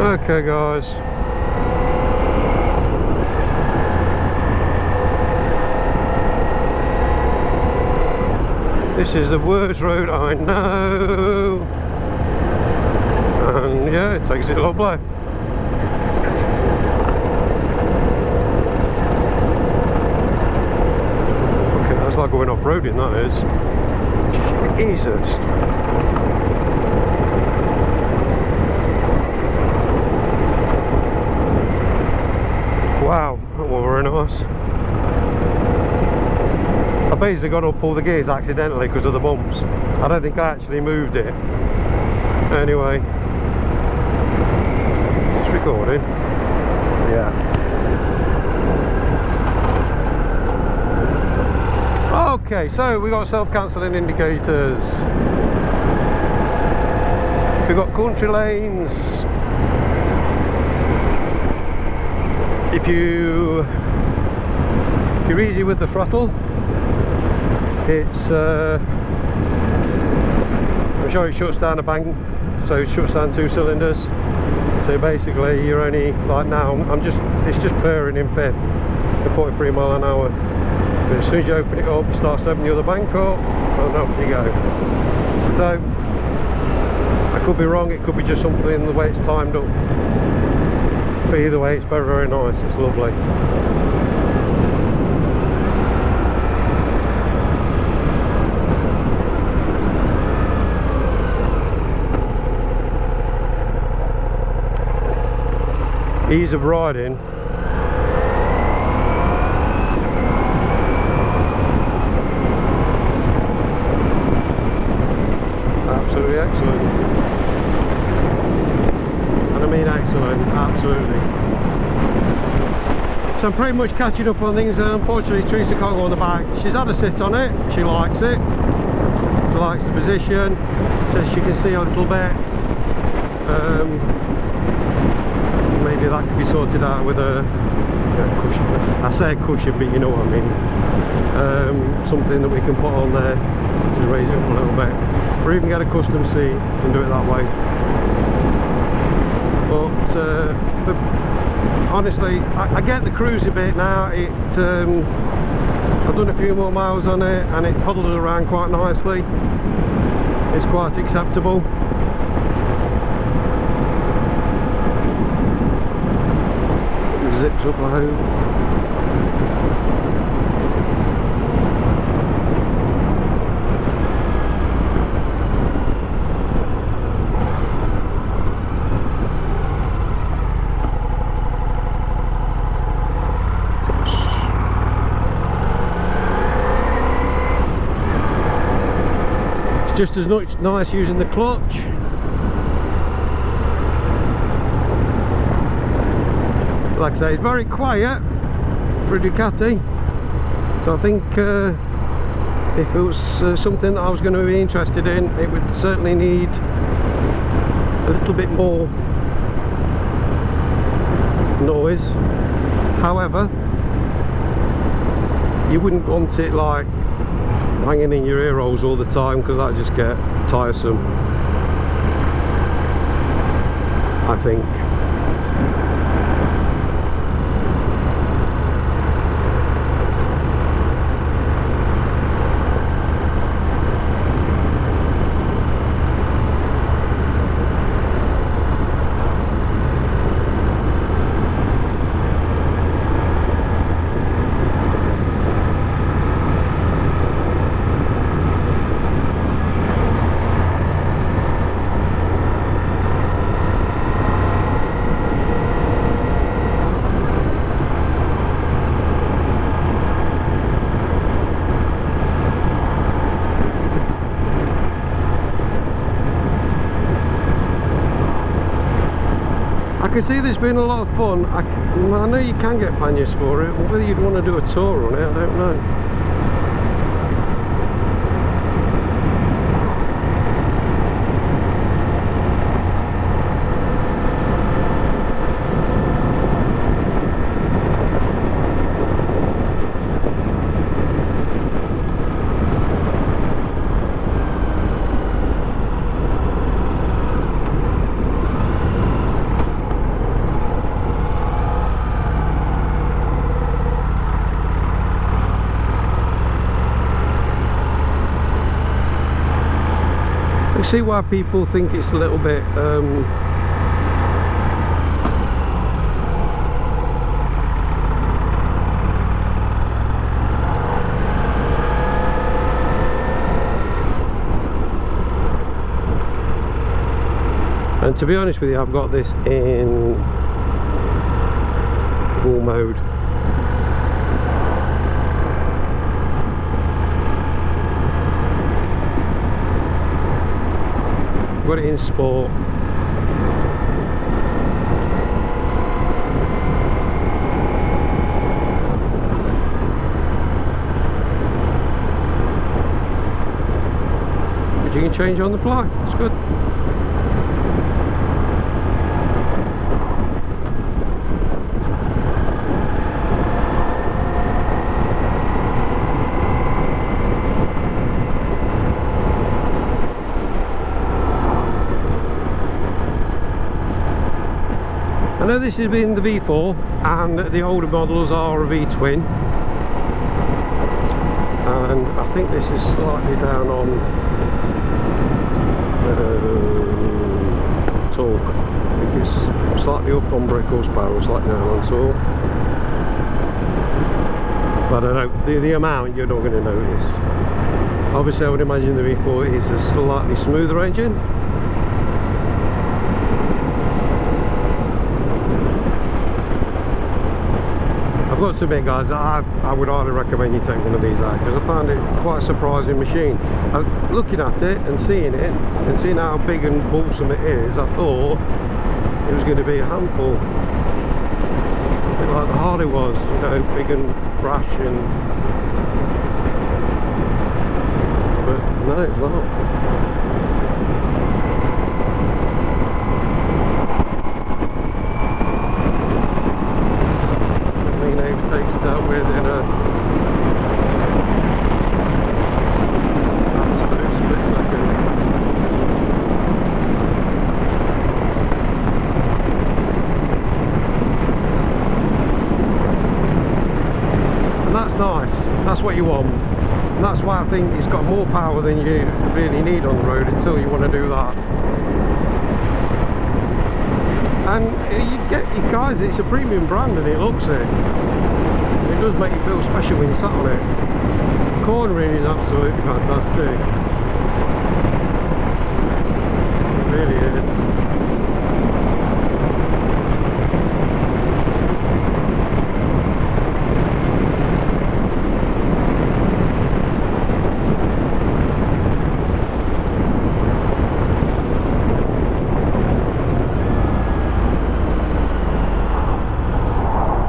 Okay guys, this is the worst road I know, and yeah, it takes it lovely. Okay, that's like going off-roading, that is. Jesus. Wow, that was very nice. I basically got to pull the gears accidentally because of the bumps. I don't think I actually moved it. Anyway, it's recording. Yeah. Okay, so we got self-cancelling indicators. We got country lanes. If you're easy with the throttle, it's I'm sure it shuts down a bank, so it shuts down 2 cylinders. So basically you're only, like now, it's just purring in fifth at 43 mile an hour. But as soon as you open it up, it starts to open the other bank up, and off you go. So I could be wrong, it could be just something in the way it's timed up. But either way, it's very, very nice, it's lovely. Ease of riding. Absolutely excellent. And I mean excellent, absolutely. So I'm pretty much catching up on things. Unfortunately, Teresa can't go on the back. She's had a sit on it, she likes it. She likes the position, says she can see a little bit. Maybe that could be sorted out with a cushion. I say a cushion, but you know what I mean. Something that we can put on there, just raise it up a little bit, or even get a custom seat and do it that way. But honestly, I get the cruisy bit now. I've done a few more miles on it, and it puddles around quite nicely. It's quite acceptable. Zips up, I hope. It's just as nice using the clutch. Like I say, it's very quiet for a Ducati, so I think if it was something that I was going to be interested in, it would certainly need a little bit more noise. However, you wouldn't want it like hanging in your ear holes all the time, because that would just get tiresome, I think. I can see this being a lot of fun. I know you can get panniers for it, but whether you'd want to do a tour on it, I don't know. see why people think it's a little bit and to be honest with you, I've got this in full mode. Got it in sport. But you can change on the fly. It's good. I know this has been the V4 and the older models are a V-twin, and I think this is slightly down on torque. I think it's slightly up on brake horsepower, slightly down on torque. But I don't know, the amount you're not going to notice. Obviously I would imagine the V4 is a slightly smoother engine. I've got to admit guys, I would highly recommend you take one of these out, because I found it quite a surprising machine. Looking at it and seeing how big and balsam it is, I thought it was going to be a handful. A bit like the Harley was, you know, big and brash, and but no, it's not. Takes it out within a absolute split second. And that's nice, that's what you want, and that's why I think it's got more power than you really need on the road until you want to do that. And you get, you guys, it's a premium brand and it looks it. It does make you feel special when you sat on it. Cornering is absolutely fantastic. It really is.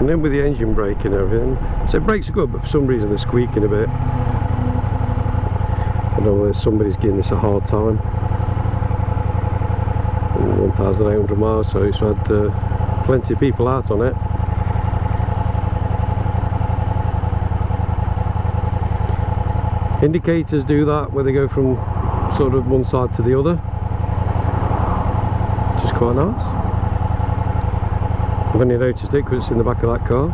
And then with the engine brake and everything, so it brakes good, but for some reason they're squeaking a bit. I know whether somebody's giving this a hard time. 1,800 miles, so it's had plenty of people out on it. Indicators do that where they go from sort of one side to the other, which is quite nice. I've only noticed it because it's in the back of that car.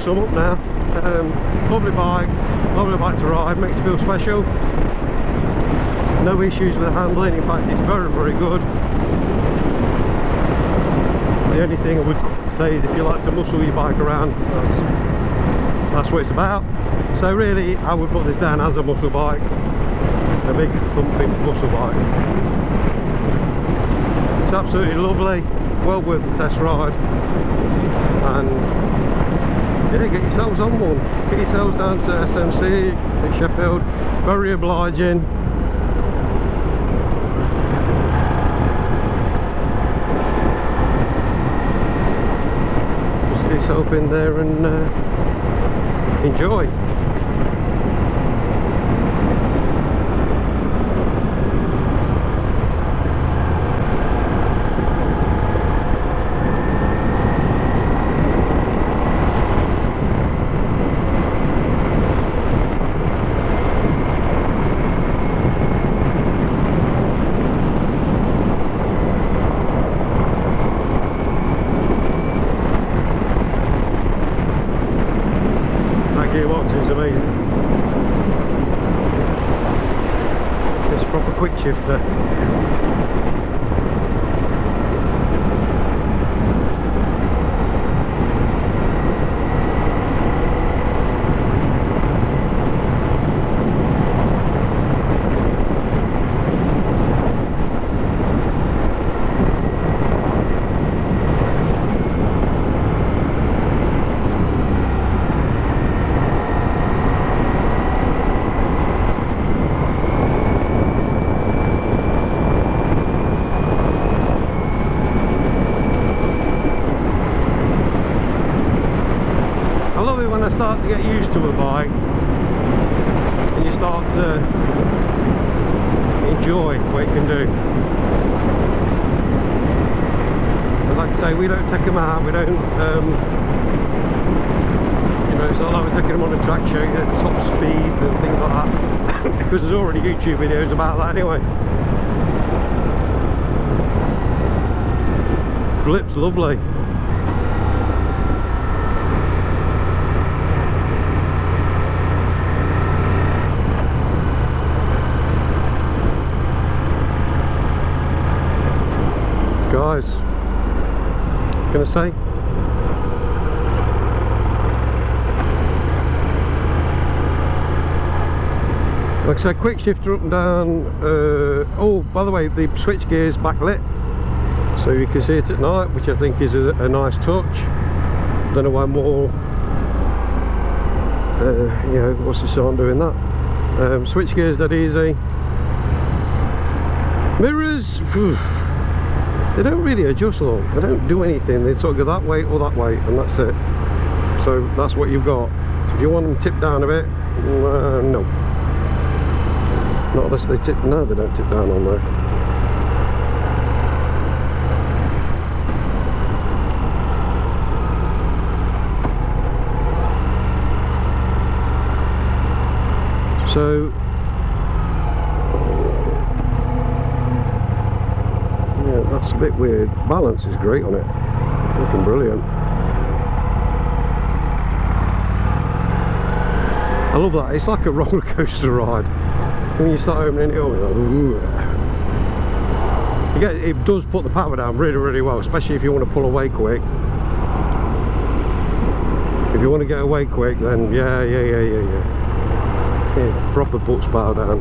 Sum up now. Lovely bike to ride, makes you feel special. No issues with the handling, in fact it's very, very good. The only thing I would say is if you like to muscle your bike around, that's that's what it's about. So really I would put this down as a muscle bike, a big thumping muscle bike. It's absolutely lovely, well worth the test ride, and yeah, get yourselves on one. Get yourselves down to SMC in Sheffield, very obliging. Just get yourself in there and enjoy. Gearbox is amazing. It's a proper quick shifter. When I start to get used to a bike and you start to enjoy what it can do. And like I say, we don't take them out, we don't, you know, it's not like we're taking them on a track show at top speeds and things like that, because there's already YouTube videos about that anyway. Blip's lovely. Guys, gonna say, like I said, quick shifter up and down. Oh, by the way, the switch gear's backlit, so you can see it at night, which I think is a nice touch. Don't know why more, you know, what's the sound doing that? Switch gear's that easy. Mirrors, phew, they don't really adjust long, they don't do anything, they sort of go that way or that way and that's it. So that's what you've got. So if you want them tipped down a bit, no. Not unless they tip, no, they don't tip down on there. So that's a bit weird. Balance is great on it, looking brilliant. I love that, it's like a roller coaster ride. When you start opening it up, you get, it does put the power down really, really well, especially if you want to pull away quick. If you want to get away quick, then yeah, it proper puts power down.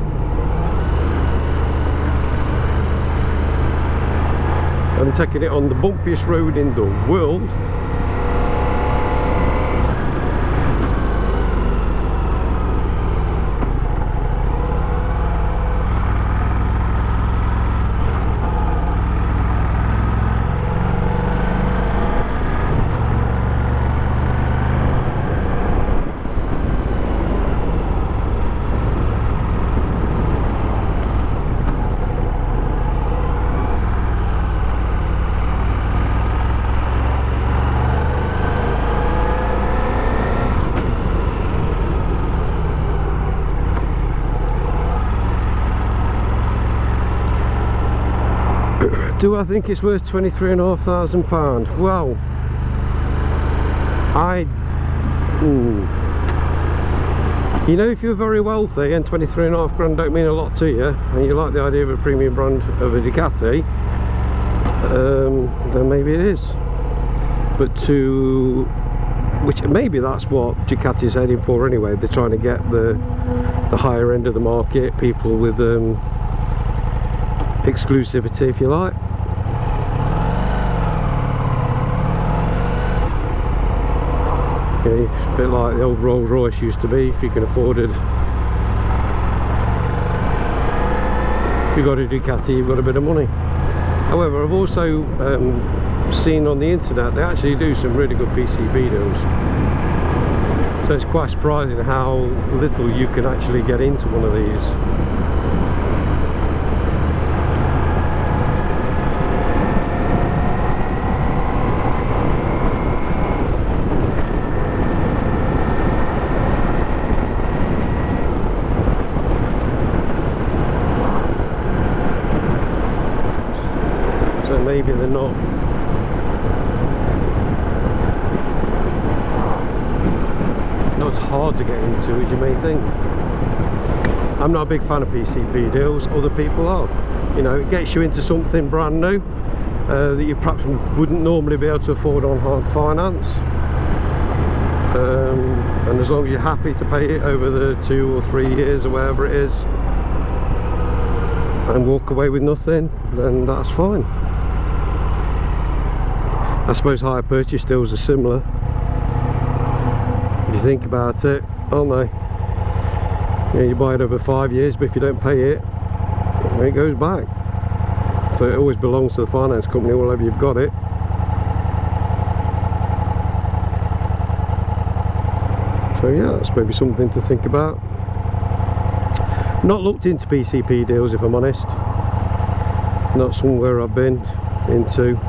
I'm taking it on the bumpiest road in the world. Do I think it's worth £23,500? Well, you know, if you're very wealthy and 23.5 grand don't mean a lot to you, and you like the idea of a premium brand of a Ducati, then maybe it is. But to which maybe that's what Ducati's heading for anyway. They're trying to get the higher end of the market, people with exclusivity, if you like. Okay, it's a bit like the old Rolls Royce used to be. If you can afford it, if you've got a Ducati, you've got a bit of money. However, I've also seen on the internet they actually do some really good PCB deals, so it's quite surprising how little you can actually get into one of these. So maybe they're not as hard to get into as you may think. I'm not a big fan of PCP deals, other people are. You know, it gets you into something brand new that you perhaps wouldn't normally be able to afford on hard finance, and as long as you're happy to pay it over the 2 or 3 years or whatever it is and walk away with nothing, then that's fine. I suppose hire purchase deals are similar, if you think about it, aren't they? You know, you buy it over 5 years, but if you don't pay it, it goes back. So it always belongs to the finance company, wherever you've got it. So yeah, that's maybe something to think about. Not looked into PCP deals, if I'm honest. Not somewhere I've been into.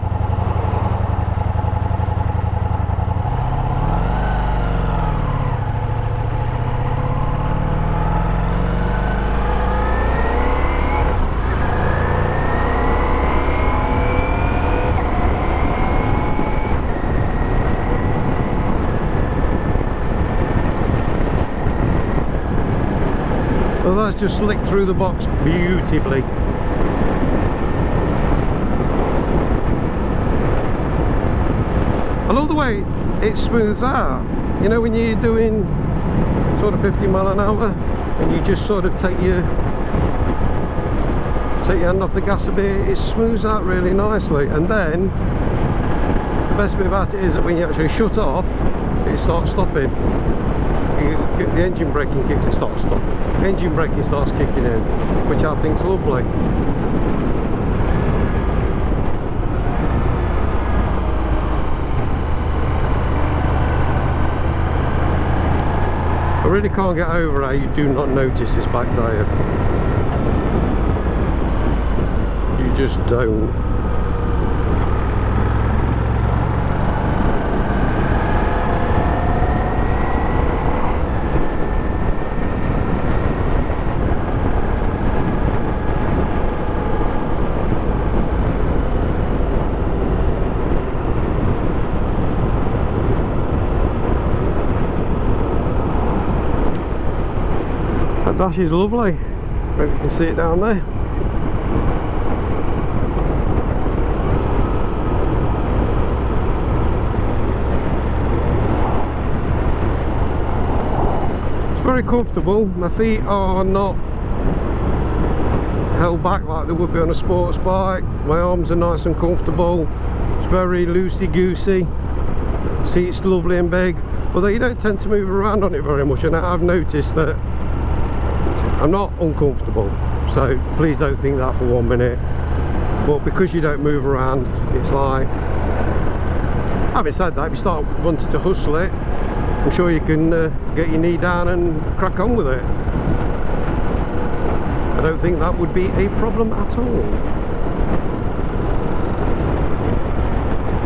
Well, that's just slicked through the box beautifully. I love the way it smooths out. You know, when you're doing sort of 50 mile an hour and you just sort of take your hand off the gas a bit, it smooths out really nicely. And then the best bit about it is that when you actually shut off, it starts stopping. The engine braking kicks, it starts stopping. The engine braking starts kicking in, which I think is lovely. I really can't get over how you do not notice this back tyre. You just don't. That dash is lovely. Hope you can see it down there. It's very comfortable. My feet are not held back like they would be on a sports bike. My arms are nice and comfortable. It's very loosey-goosey. Seat's lovely and big, although you don't tend to move around on it very much, and I've noticed that I'm not uncomfortable, so please don't think that for 1 minute. But because you don't move around, it's like, having said that, if you start wanting to hustle it, I'm sure you can get your knee down and crack on with it. I don't think that would be a problem at all.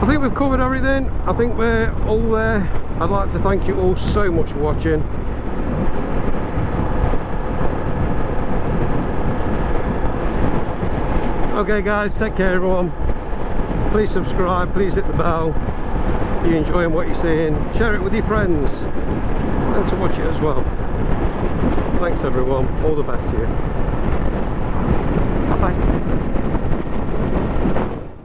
I think we've covered everything. I think we're all there. I'd like to thank you all so much for watching. Okay guys, take care everyone. Please subscribe, please hit the bell. If you're enjoying what you're seeing, share it with your friends and to watch it as well. Thanks everyone, all the best to you.